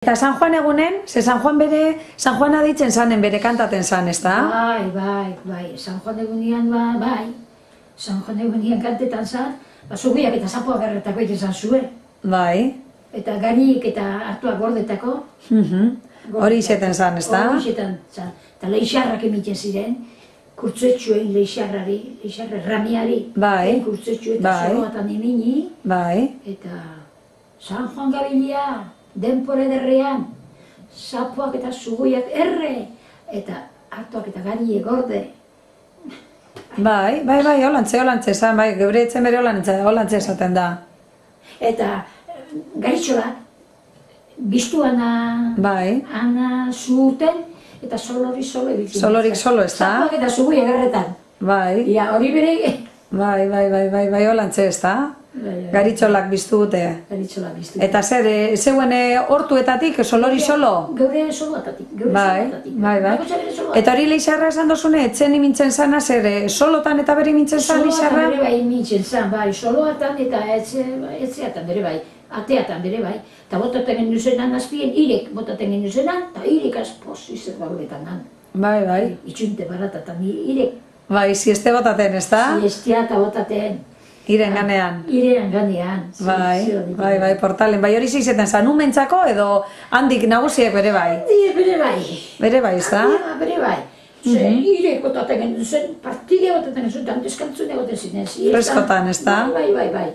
Eta San Juan egunen, San Juan San Juan aditzen zanen bere kantaten zan, ez da? Bai, San Juan egunean, bai. San Juan egunean kantetan zan, zubiak eta zapoa garretako egin zuen. Bai. Eta garik eta hartuak gordetako. Hori izeten zan, ez da? Hori izeten zan. Eta leixarrak emiten ziren, kurtzetxuen leixarrari, ramiari. Bai. Kurtzetxu eta zoroatan emini. Bai. Eta San Juan gabilia, denpore derrean, zapoak eta zugoiak erre, eta hartuak eta garie gorde. Bai, holantze esan, bai, geure etzen bere holantze esaten da. Eta garitxolak, biztuana zuten, eta solorik solo ebitzen. Solorik solo, ez da? Zapoak eta zugoiak erretan. Bai. Ia, hori bere... Bai, holantze, ez da? Garitxolak biztu dute. Garitxolak biztu. Eta zer, zeuen hortuetatik, solori solo? Geure soloatatik. Bai. Eta hori leixarra esan dozune, etzen imintzen zana, zer, solotan eta bere imintzen zan leixarra? Soloatan bere bai imintzen zan, bai, soloatan eta etzeatan bere bai, ateatan bere bai. Eta botaten genuen zenan azpien, irek botaten genuen zenan, eta irek azpoz izan gauletan nan. Bai. Itxunte baratatan irek. Bai, sieste botaten, ez da? Siestea eta botaten. Iren ganean. Iren ganean. Bai, portalen. Bai, hori zizetan zan, umentzako edo handik nagusiek bere bai? Bere bai. Bere bai, ez da? Bere bai. Irek botaten genuen zen, partide botaten genuen zen, eta deskantzun egoten zinen. Freskotan, ez da? Bai.